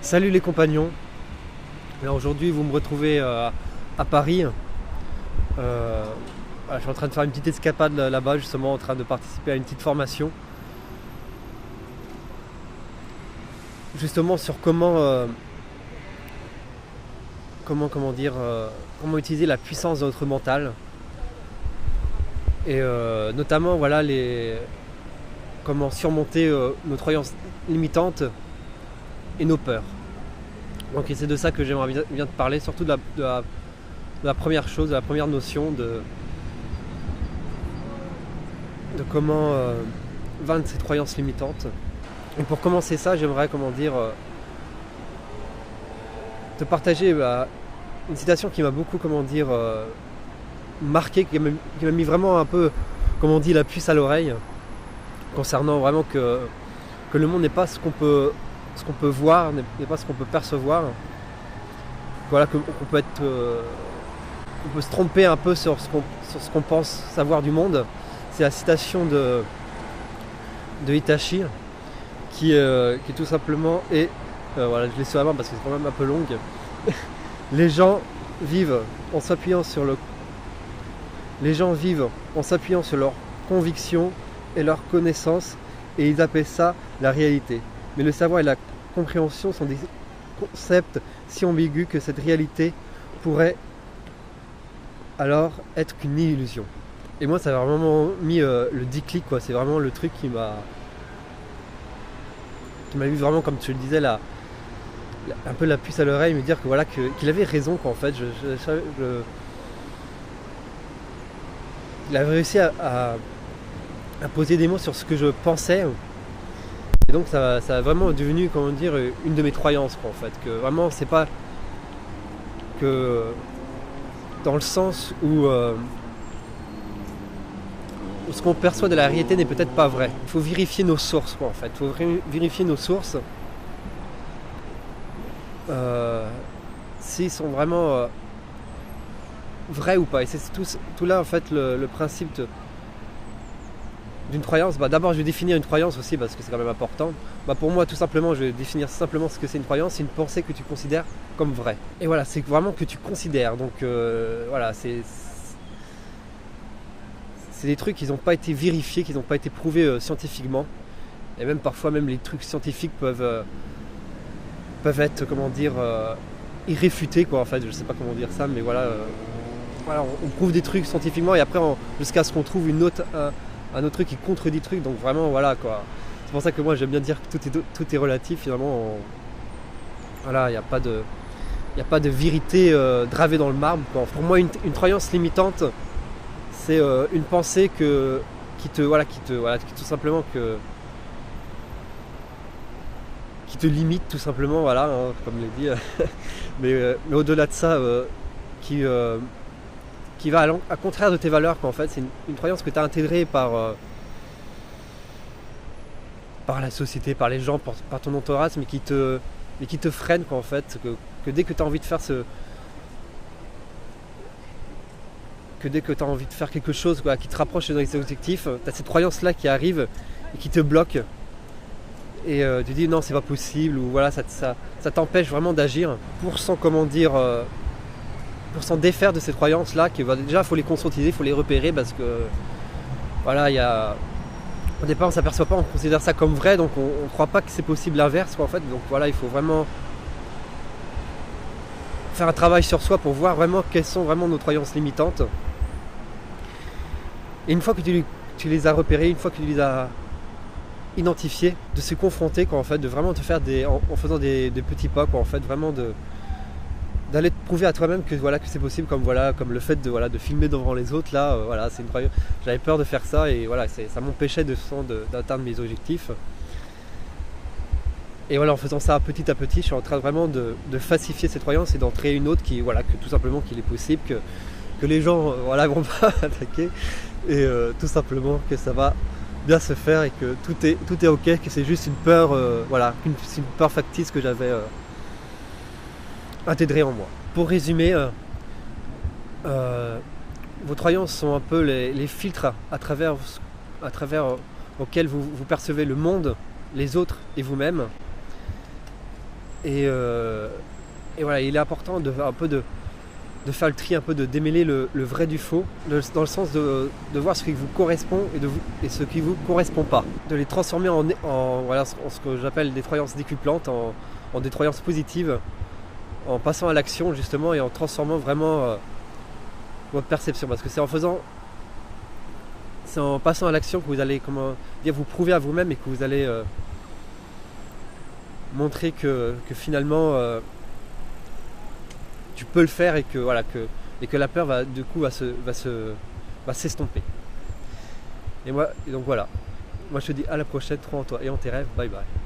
Salut les compagnons. Alors aujourd'hui vous me retrouvez à Paris. Je suis en train de faire une petite escapade là-bas, justement en train de participer à une petite formation. Justement sur comment utiliser la puissance de notre mental. Et notamment comment surmonter nos croyances limitantes et nos peurs. Donc c'est de ça que j'aimerais bien te parler, surtout de la première chose, de la première notion de comment vaincre ces croyances limitantes. Et pour commencer ça, j'aimerais te partager une citation qui m'a beaucoup marqué, qui m'a mis vraiment un peu, la puce à l'oreille, concernant vraiment que le monde n'est pas ce qu'on peut voir, n'est pas ce qu'on peut percevoir. Voilà, qu'on peut se tromper un peu sur ce qu'on pense savoir du monde. C'est la citation de Hitachi qui tout simplement est, je l'ai sur la main parce que c'est quand même un peu longue. Les gens vivent en s'appuyant sur leurs convictions et leurs connaissances, et ils appellent ça la réalité. Mais le savoir et la compréhension sont des concepts si ambigus que cette réalité pourrait alors être qu'une illusion. Et moi, ça a vraiment mis le déclic, quoi. C'est vraiment le truc qui m'a mis vraiment, comme tu le disais, un peu la puce à l'oreille, me dire qu'il avait raison, quoi, en fait. Il avait réussi à poser des mots sur ce que je pensais. Et donc ça a vraiment devenu, une de mes croyances, quoi, en fait. Que vraiment, c'est pas que dans le sens où ce qu'on perçoit de la réalité n'est peut-être pas vrai. Il faut vérifier nos sources, quoi, en fait. Il faut vérifier nos sources. S'ils sont vraiment vrais ou pas. Et c'est tout là, en fait, le principe d'une croyance. D'abord, je vais définir une croyance aussi, parce que c'est quand même important. Pour moi, tout simplement, je vais définir simplement ce que c'est une croyance. C'est une pensée que tu considères comme vraie. Et voilà, c'est vraiment que tu considères. Donc c'est des trucs qui n'ont pas été vérifiés, qui n'ont pas été prouvés scientifiquement. Et même parfois, les trucs scientifiques peuvent être, irréfutés, quoi, en fait. Je sais pas comment dire ça, mais on prouve des trucs scientifiquement, et après, jusqu'à ce qu'on trouve un autre truc qui contredit le truc. Donc vraiment, voilà, quoi. C'est pour ça que moi, j'aime bien dire que tout est relatif, finalement. Il n'y a pas de vérité gravée dans le marbre, quoi. Pour moi, une croyance limitante, c'est une pensée qui tout simplement qui te limite, tout simplement, voilà, comme je l'ai dit. mais au-delà de ça, qui va à contraire de tes valeurs, quoi, en fait. C'est une croyance que tu as intégrée par la société, par les gens, par ton entourage, mais qui te freine, quoi, en fait. Que dès que tu as envie de faire quelque chose, quoi, qui te rapproche de tes objectifs, tu as cette croyance-là qui arrive et qui te bloque. Et tu dis non, c'est pas possible, ou voilà, ça t'empêche vraiment d'agir pour s'en défaire de ces croyances-là. Déjà, il faut les conscientiser, il faut les repérer, parce que voilà, au départ on s'aperçoit pas, on considère ça comme vrai, donc on croit pas que c'est possible l'inverse, quoi, en fait. Donc voilà, il faut vraiment faire un travail sur soi pour voir vraiment quelles sont vraiment nos croyances limitantes. Et une fois que tu les as repérées, une fois que tu les as identifiées, de se confronter, quoi, en fait, de vraiment te faire en faisant des petits pas, quoi, en fait, vraiment d'aller te prouver à toi-même que c'est possible, comme le fait de filmer devant les autres, là, c'est une croyance. J'avais peur de faire ça, et voilà, ça m'empêchait d'atteindre mes objectifs. Et voilà, en faisant ça petit à petit, je suis en train vraiment de falsifier cette croyance et d'en créer une autre que tout simplement qu'il est possible que les gens vont pas attaquer, et tout simplement que ça va bien se faire, et que tout est ok, que c'est juste une peur, une peur factice que j'avais intégrée en moi. Pour résumer, vos croyances sont un peu les filtres à travers auxquels vous percevez le monde, les autres et vous-même. Et voilà, il est important de faire le tri, un peu de démêler le vrai du faux, dans le sens de voir ce qui vous correspond et ce qui ne vous correspond pas. De les transformer en ce que j'appelle des croyances décuplantes, en des croyances positives, en passant à l'action justement et en transformant vraiment votre perception. Parce que c'est en passant à l'action que vous allez vous prouver à vous-même et que vous allez montrer que finalement tu peux le faire et que la peur va s'estomper. Et donc voilà. Moi je te dis à la prochaine, crois en toi et en tes rêves. Bye bye.